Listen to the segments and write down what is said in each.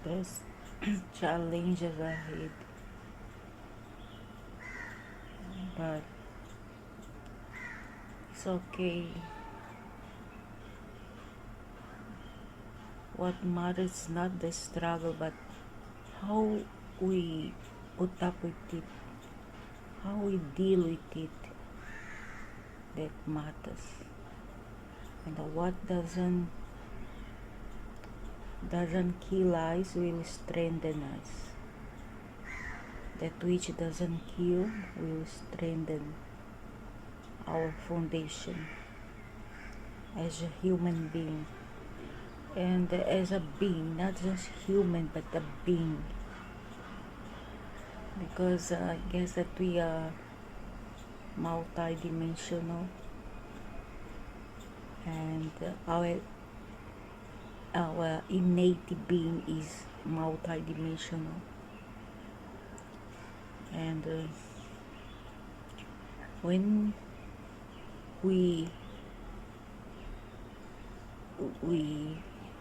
There's challenges ahead, but it's okay. What matters is not the struggle, but how we put up with it, how we deal with it, that matters. And what doesn't kill us will strengthen us. That which doesn't kill will strengthen our foundation as a human being, and as a being, not just human but a being, because I guess that we are multidimensional, and our innate being is multidimensional, and when we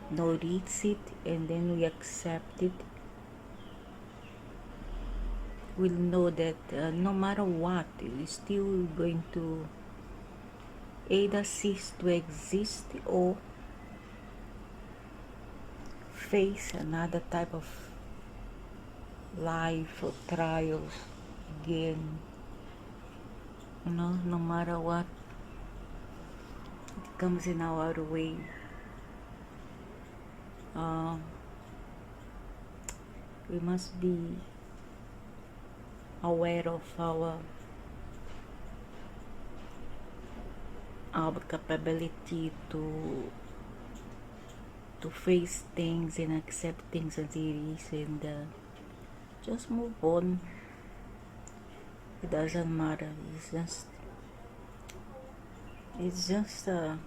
notice it and then we accept it, we'll know that no matter what, we're still going to either cease to exist or face another type of life or trials again. No matter what it comes in our way, we must be aware of our capability to face things and accept things as it is, and just move on. It doesn't matter. It's just a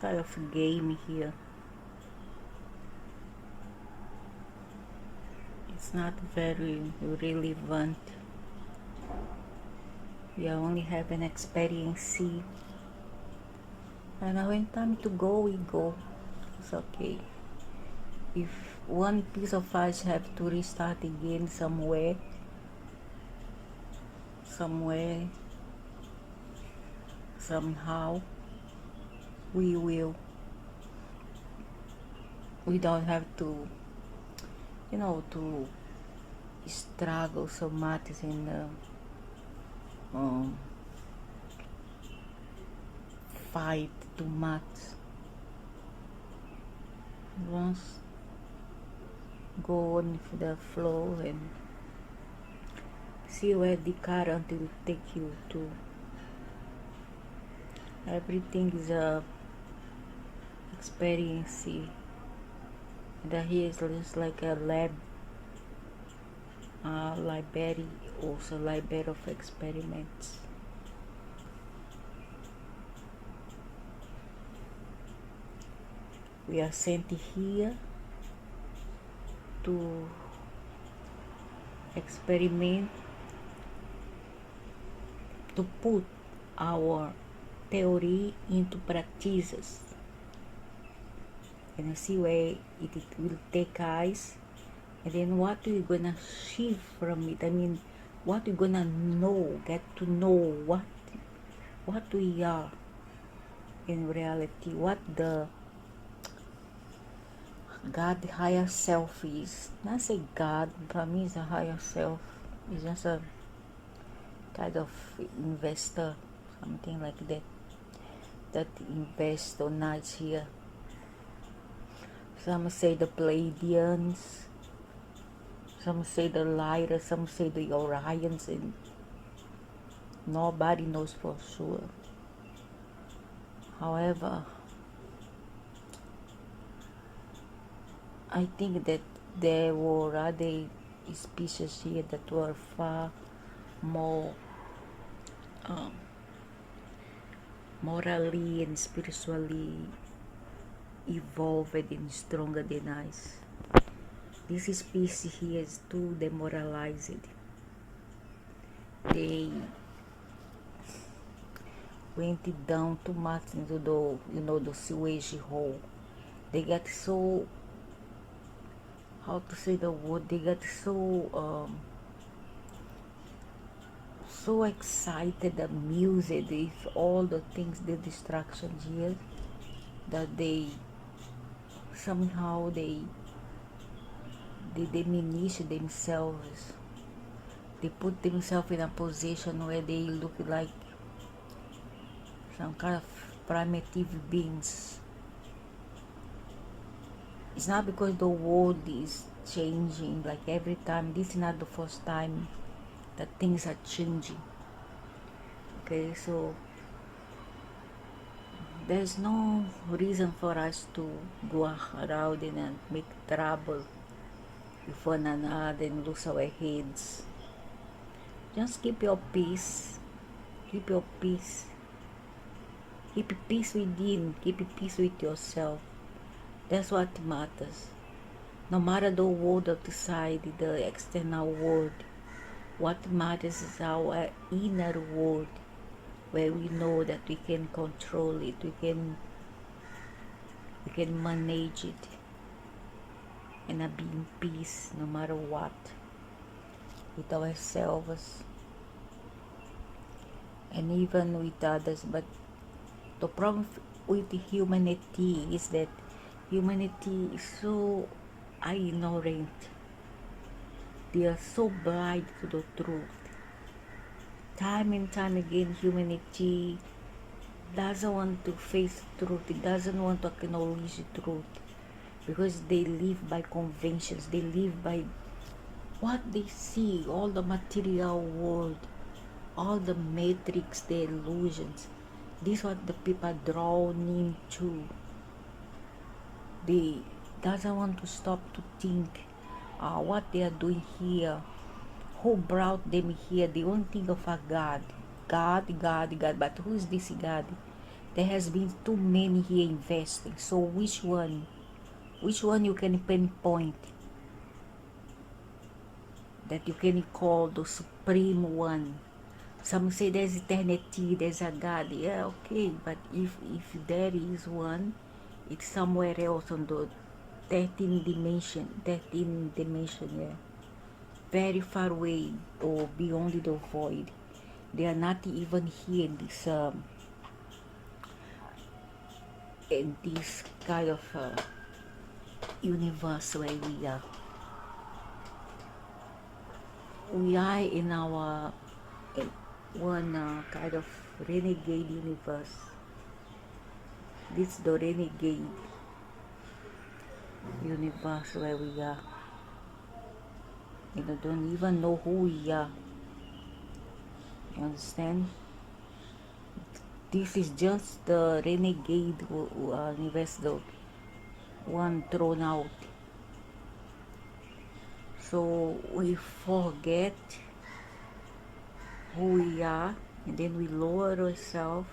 kind of game here. It's not very relevant. We only have an experience, and when time to go, we go. It's okay. If one piece of us have to restart again somewhere, somehow, we will. We don't have to, to struggle so much and fight too much. Just go on with the flow and see where the current will take you to. Everything is a experience. And here is just like a library, also library of experiments. We are sent here to experiment, to put our theory into practices, and see where it will take us, and then what we're gonna achieve from it. I mean, what we're gonna get to know what we are in reality, what the God, the higher self is. Not say God, for me it's a higher self. It's just a kind of investor, something like that invests on us here. Some say the Pleiadians, some say the Lyra, some say the Orions, and nobody knows for sure. However, I think that there were other species here that were far more morally and spiritually evolved and stronger than us. This species here is too demoralized. They went down too much into the sewage hole. They got so how to say the word, they got so excited, the music, with all the things, the distractions here, that they somehow they diminish themselves. They put themselves in a position where they look like some kind of primitive beings. It's not because the world is changing, like every time. This is not the first time that things are changing. Okay, so there's no reason for us to go around and make trouble with one another and lose our heads. Just keep your peace. Keep your peace. Keep peace within. Keep peace with yourself. That's what matters. No matter the world outside, the external world, what matters is our inner world, where we know that we can control it, we can manage it, and be in peace no matter what, with ourselves and even with others. But the problem with humanity is that humanity is so ignorant. They are so blind to the truth. Time and time again, humanity doesn't want to face the truth. It doesn't want to acknowledge the truth, because they live by conventions. They live by what they see, all the material world, all the matrix, the illusions. This is what the people are drawn into. They doesn't want to stop to think what they are doing here, who brought them here. They won't think of a God. But who is this God? There has been too many here investing. So which one you can pinpoint that you can call the supreme one? Some say there's eternity, there's a God. Yeah, okay, but if there is one, it's somewhere else on the 13th dimension, yeah, very far away or beyond the void. They are not even here in this kind of universe where we are. We are in our one kind of renegade universe. This is the renegade universe where we are. Don't even know who we are. You understand? This is just the renegade universe, the one thrown out. So we forget who we are, and then we lower ourselves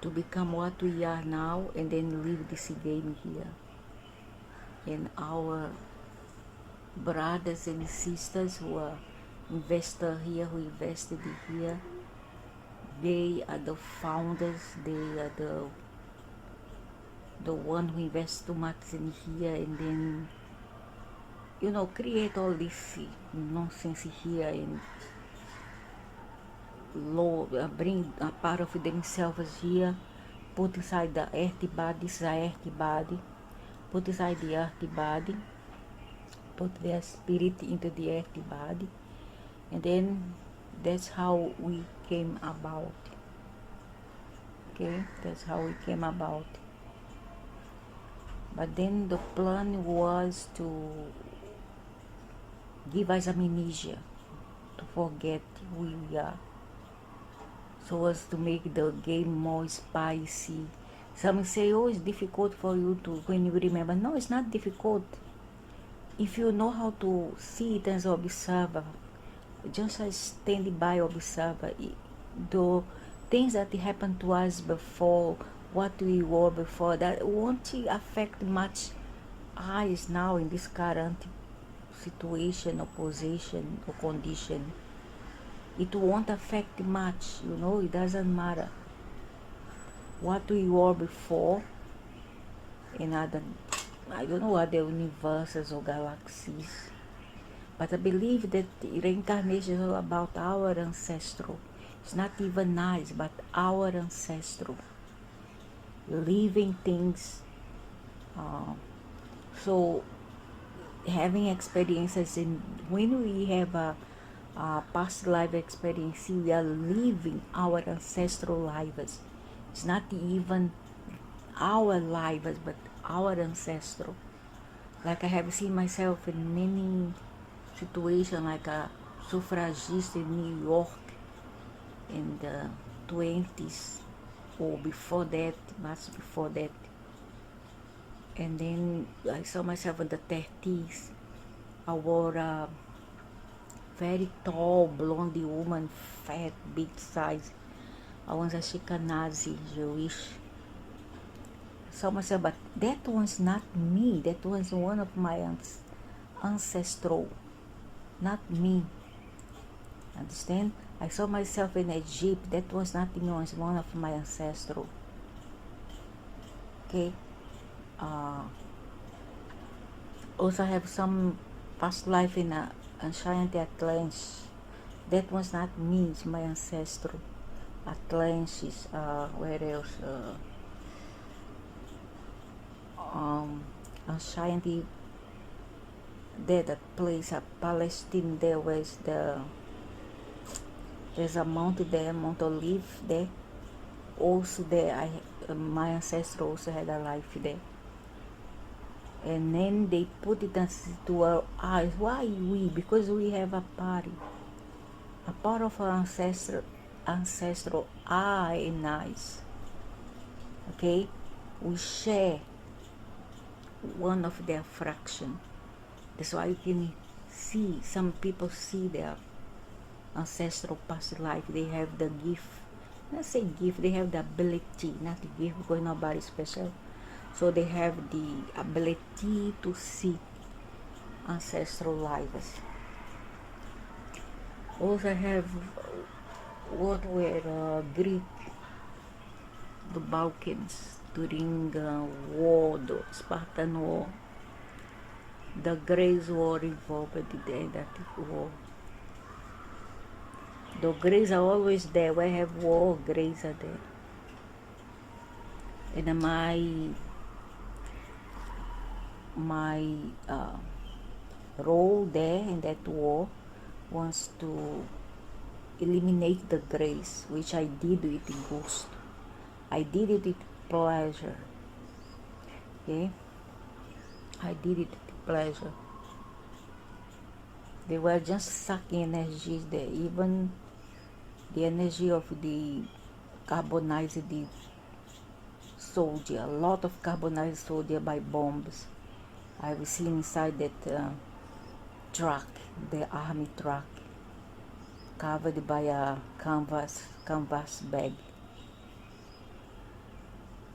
to become what we are now, and then live this game here. And our brothers and sisters who are investor here, who invested here, they are the founders. They are the one who invest too much in here, and then create all this nonsense here, and bring a part of themselves here, put inside the earthy body. This is a earthy body. Put inside the earthy body, put their spirit into the earthy body, and then that's how we came about. Okay, that's how we came about. But then the plan was to give us amnesia, to forget who we are, so as to make the game more spicy. Some say, oh, it's difficult for you to, when you remember. No, it's not difficult. If you know how to see it as an observer, just as standing by observer, the things that happened to us before, what we were before, that won't affect much us now in this current situation or position or condition. It won't affect much, it doesn't matter what we were before and other I don't know other universes or galaxies, but I believe that reincarnation is all about our ancestral. It's not even nice, but our ancestral living things. So having experiences in when we have a past life experience, we are living our ancestral lives. It's not even our lives, but our ancestral. Like I have seen myself in many situations, like a suffragist in New York in the 20s or before that, much before that. And then I saw myself in the 30s. I wore a very tall, blondie woman, fat, big size. I was a Ashkenazi Jewish. Saw myself, but that was not me. That was one of my ancestral, not me. Understand? I saw myself in Egypt. That was not me. It was one of my ancestral. Okay. Also, I have some past life in a giant Atlantis. That was not me. It's my ancestral. Atlantis. Where else? Giant. There, that place, Palestine. There was there's a mount there, Mount Olive there. Also there, my ancestor also had a life there. And then they put it to our eyes. Why we? Because we have a party. A part of our ancestral eye and eyes. Okay? We share one of their fraction. That's why you can see, some people see their ancestral past life. They have the gift. Not say gift, they have the ability, not the gift because nobody special. So they have the ability to see ancestral lives. Also have what were Greek, the Balkans during war, the Spartan War. The Greys were involved in that war. The Greys are always there. Where I have war, Greys are there. And my role there in that war was to eliminate the Greys, which I did with gusto. I did it with pleasure. Okay? I did it with pleasure. They were just sucking energies there, even the energy of the carbonized soldier, a lot of carbonized soldier by bombs. I've seen inside that truck, the army truck, covered by a canvas bag.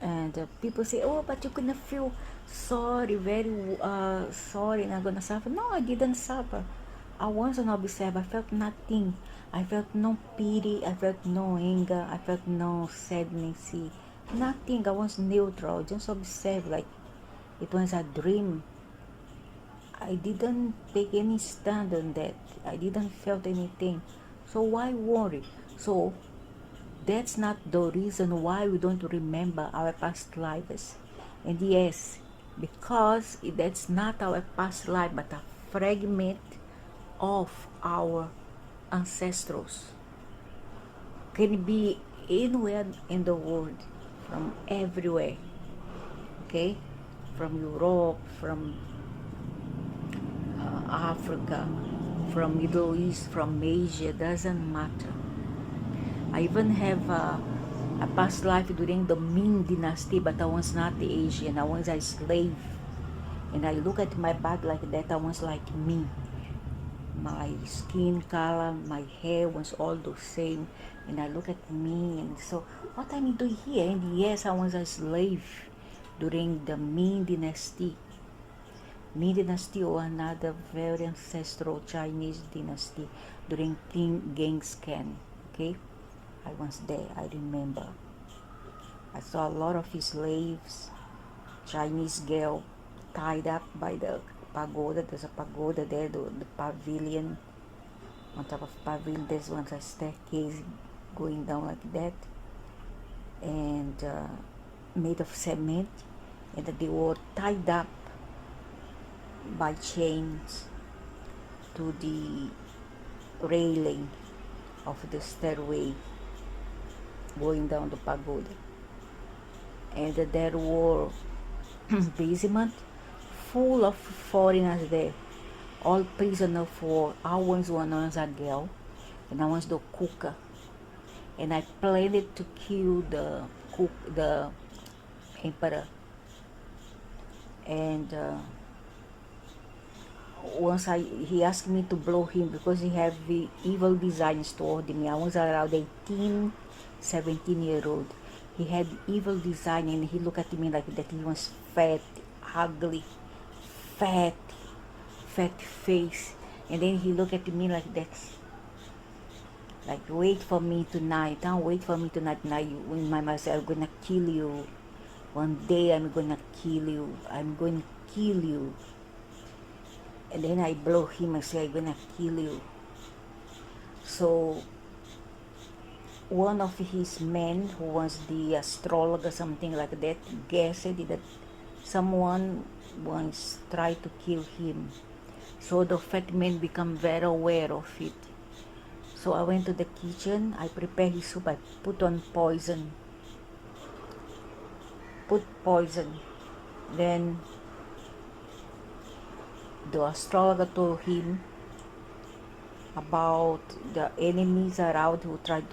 And people say, oh, but you're gonna feel sorry, very sorry, and I'm gonna suffer. No, I didn't suffer. I was an observer. I felt nothing. I felt no pity. I felt no anger. I felt no sadness. Nothing. I was neutral. Just observe like it was a dream. I didn't take any stand on that. I didn't felt anything. So why worry? So that's not the reason why we don't remember our past lives. And yes, because that's not our past life, but a fragment of our ancestors. Can be anywhere in the world, from everywhere. Okay? From Europe, from Africa, from Middle East, from Asia, doesn't matter. I even have a past life during the Ming Dynasty, but I was not the Asian. I was a slave. And I look at my back like that, I was like me. My skin color, my hair was all the same. And I look at me and so, what am I doing here? And yes, I was a slave during the Ming Dynasty. Ming Dynasty or another very ancestral Chinese dynasty during King Genghis Khan. Okay? I was there, I remember. I saw a lot of slaves, Chinese girl, tied up by the pagoda. There's a pagoda there, the pavilion. On top of pavilion, there's one a staircase going down like that, and made of cement, and that they were tied up by chains to the railing of the stairway going down the pagoda. And there were basement full of foreigners there, all prisoner for I was one as a girl, and I was the cooker, and I planned to kill the emperor. And once he asked me to blow him because he had the evil designs toward me. I was around 18, 17-year-old. He had evil design, and he looked at me like that. He was fat, ugly, fat face, and then he looked at me like that, like, wait for me tonight, wait for me tonight. Now in my mind, I'm gonna kill you. One day I'm gonna kill you. I'm going to kill you. And then I blow him and say, I'm gonna kill you. So one of his men, who was the astrologer, something like that, guessed that someone once tried to kill him. So the fat man became very aware of it. So I went to the kitchen, I prepared his soup, I put on poison. Then the astrologer told him about the enemies around who tried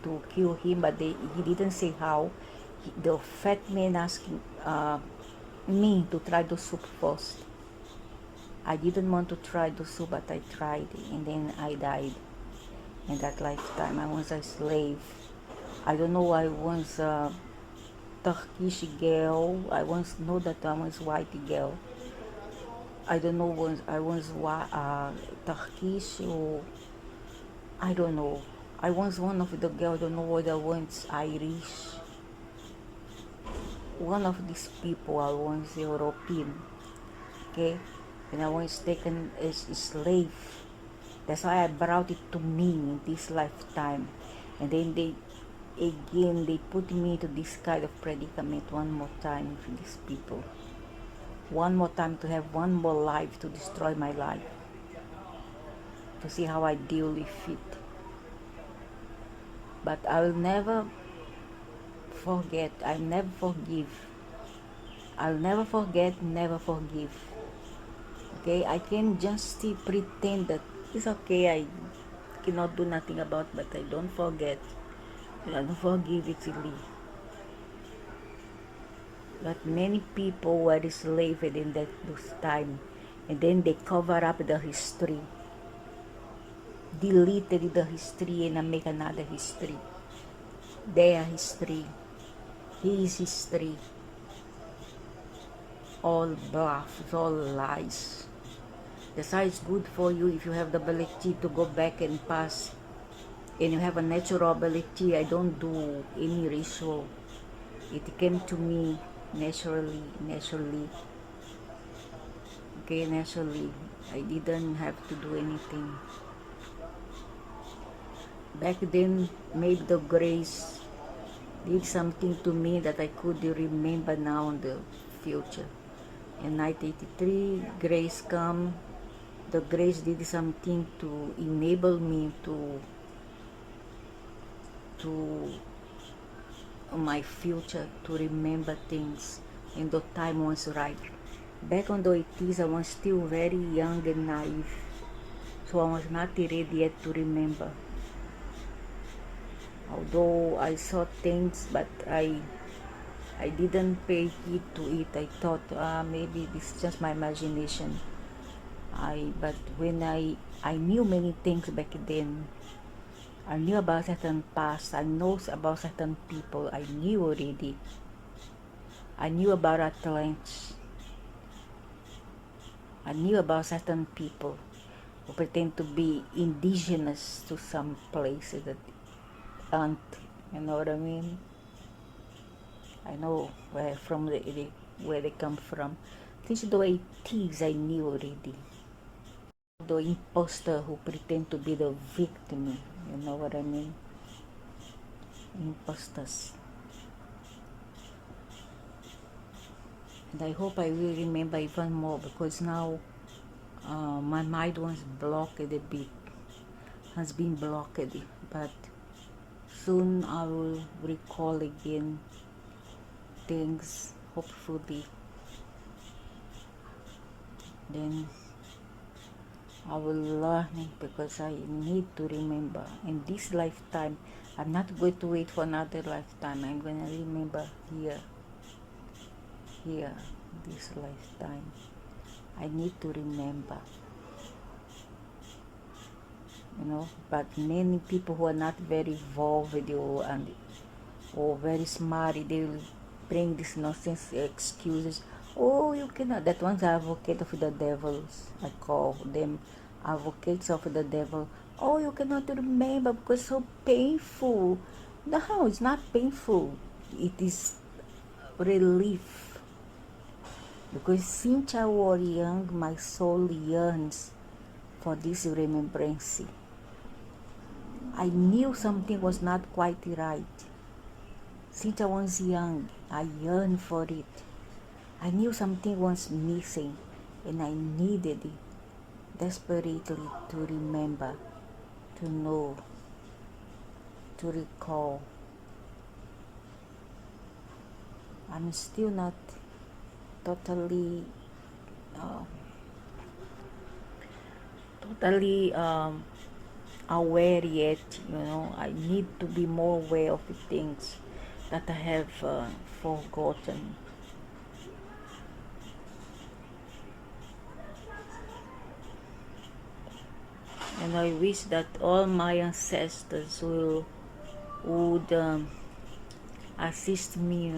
to kill him, but he didn't say how. The fat man asked me to try the soup first. I didn't want to try the soup, but I tried, and then I died. In that lifetime, I was a slave. I don't know, I was a Turkish girl. I once know that I was white girl. I don't know, I was Turkish, or I don't know. I was one of the girls, I don't know whether I was Irish. One of these people, I was European. Okay? And I was taken as a slave. That's why I brought it to me in this lifetime. And then they put me to this kind of predicament one more time for these people. One more time, to have one more life to destroy my life. To see how I deal with it. But I'll never forget. I'll never forgive. I'll never forget, never forgive. Okay, I can just pretend that it's okay, I cannot do nothing about, but I don't forget. I don't forgive easily. But many people were enslaved in those time, and then they cover up the history, deleted the history, and make another history. Their history, his history, all bluffs, all lies. That's why it's good for you if you have the ability to go back and past, and you have a natural ability. I don't do any ritual. It came to me naturally. Okay, naturally. I didn't have to do anything. Back then, maybe the grace did something to me that I could remember now in the future. In 1983, grace come. The grace did something to enable me to my future, to remember things, and the time was right. Back on the 80s, I was still very young and naive, so I was not ready yet to remember. Although I saw things, but I didn't pay heed to it. I thought maybe this is just my imagination. But when I knew many things back then. I knew about certain past. I know about certain people. I knew already. I knew about Atlantis. I knew about certain people who pretend to be indigenous to some places that aren't. You know what I mean? I know where they come from. Since the way thieves I knew already. The imposter who pretend to be the victim, you know what I mean? Imposters. And I hope I will remember even more, because now my mind was blocked a bit, has been blocked, but soon I will recall again things, hopefully. Then I will learn it, because I need to remember in this lifetime. I'm not going to wait for another lifetime. I'm going to remember here, this lifetime. I need to remember, you know. But many people who are not very involved or very smart, they will bring this nonsense excuses. Oh, you cannot. That one's advocate of the devils. I call them advocates of the devil. Oh, you cannot remember because it's so painful. No, it's not painful. It is relief. Because since I was young, my soul yearns for this remembrance. I knew something was not quite right. Since I was young, I yearned for it. I knew something was missing, and I needed it desperately to remember, to know, to recall. I'm still not totally aware yet, you know. I need to be more aware of the things that I have forgotten. And I wish that all my ancestors would assist me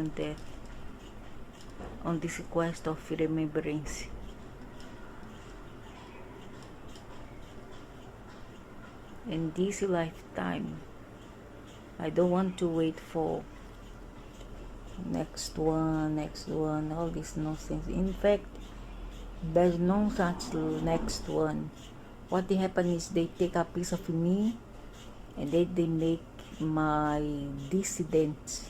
on this quest of remembrance. In this lifetime, I don't want to wait for next one, all this nonsense. In fact, there's no such next one. What they happen is they take a piece of me, and then they make my dissidents,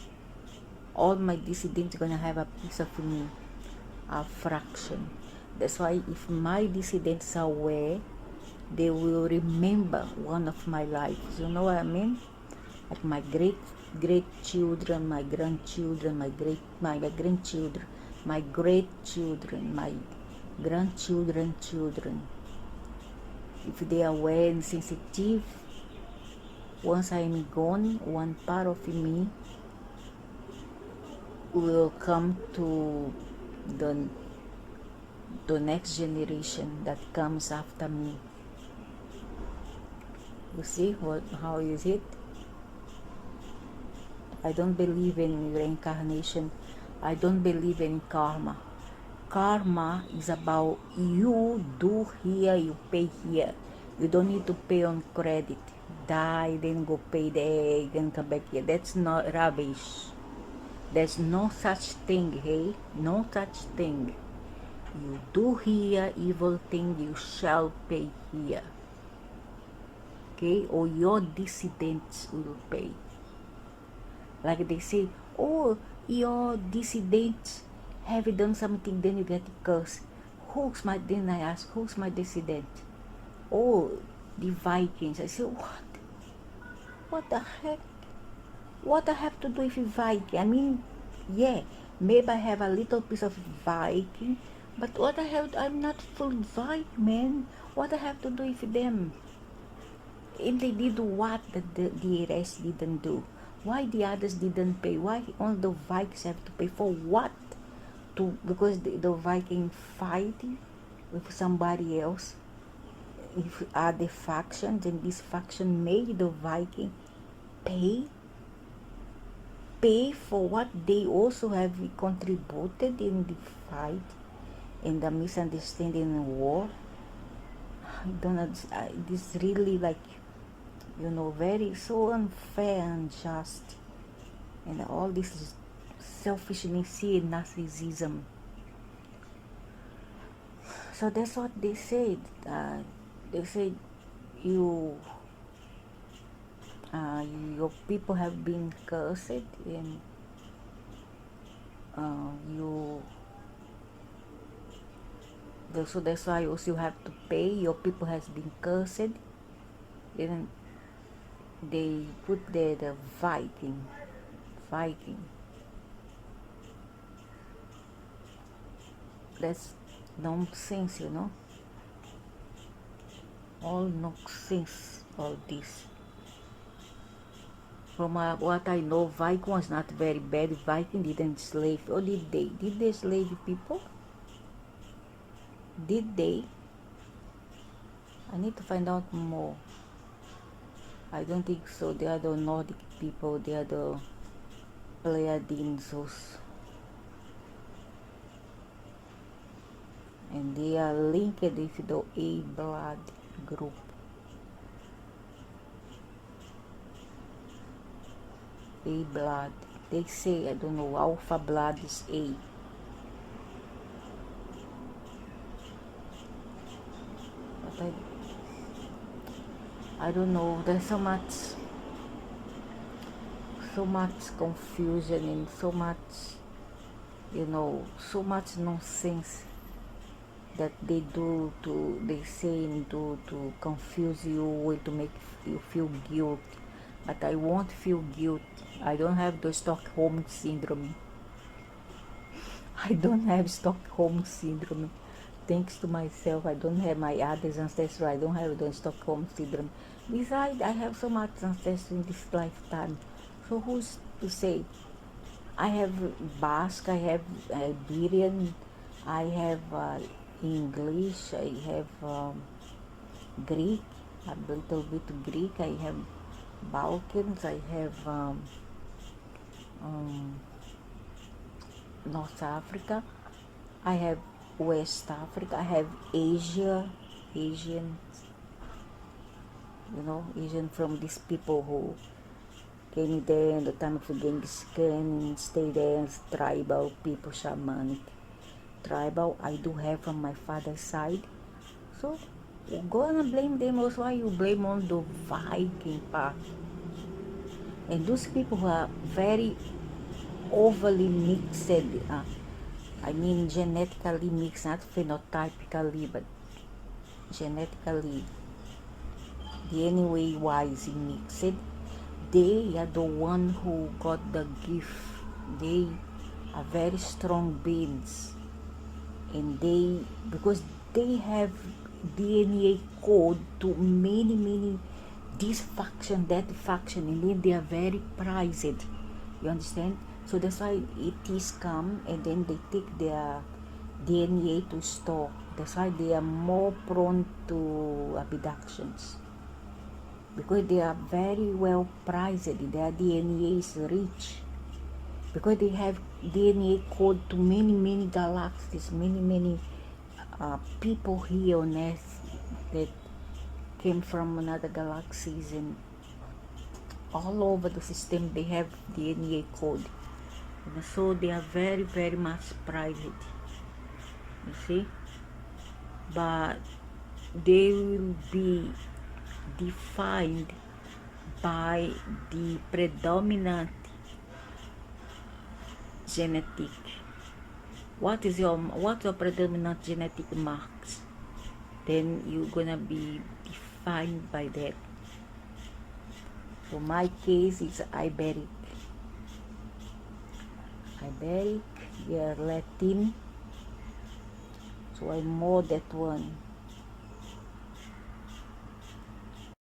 all my dissidents gonna have a piece of me, a fraction. That's why if my dissidents are aware, they will remember one of my lives. You know what I mean? Like my great children, my grandchildren, my grandchildren, my great children, my grandchildren children. If they are aware and sensitive, once I am gone, one part of me will come to the next generation that comes after me. You see how is it? I don't believe in reincarnation. I don't believe in karma. Karma is about you do here, you pay here. You don't need to pay on credit. Die, then go pay there, then come back here. That's not rubbish. There's no such thing, hey? No such thing. You do here, evil thing, you shall pay here. Okay? Or your dissidents will pay. Like they say, oh, your dissidents have done something, then you get cursed. Then I ask, who's my dissident? Oh, the Vikings. I say, what? What the heck? What I have to do with Viking? I mean, yeah, maybe I have a little piece of Viking, but I'm not full Viking, man. What I have to do with them? And they did what the rest didn't do? Why the others didn't pay? Why only the Vikings have to pay? For what? Because the Viking fighting with somebody else, if other factions, and this faction made the Viking pay for what they also have contributed in the fight, in the misunderstanding and war. I don't know, this really, like, you know, very so unfair and unjust, and all this selfishness and narcissism. So that's what they said. They said you, your people have been cursed, and you. So that's why also you have to pay. Your people has been cursed. And they put there the Viking. That's nonsense, all nonsense, all this. From what I know, Viking was not very bad. Viking didn't slave, or did they? Did they slave people? Did they? I need to find out more. I don't think so. They are the Nordic people. They are the Pleiadians, and they are linked with the A blood group. A blood. They say, I don't know, alpha blood is A. But I don't know. There's so much confusion and so much, so much nonsense that they say and do to confuse you and to make you feel guilt. But I won't feel guilt. I don't have the Stockholm syndrome. I don't have Stockholm syndrome. Thanks to myself, I don't have my other ancestors. I don't have the Stockholm syndrome. Besides, I have so much ancestors in this lifetime. So who's to say? I have Basque, I have Iberian, I have English, I have Greek, a little bit Greek, I have Balkans, I have North Africa, I have West Africa, I have Asian, Asian from these people who came there in the time of Genghis Khan, stay there as tribal people, shamanic. Tribal, I do have from my father's side. So, go and blame them also. Why you blame on the Viking part? And those people who are very overly mixed, genetically mixed, not phenotypically, but genetically, DNA wise mixed, they are the one who got the gift. They are very strong beings, and because they have DNA code to many this faction, that faction, and then they are very prized. You understand? So that's why it is come, and then they take their DNA to store. That's why they are more prone to abductions, because they are very well prized. Their DNA is rich, because they have DNA code to many galaxies, many people here on Earth that came from another galaxies, and all over the system they have DNA code. And so they are very much prized, you see. But they will be defined by the predominant genetic. What's your predominant genetic marks? Then you're gonna be defined by that. So my case is Iberic. Iberic, yeah, Latin. So I'm more that one.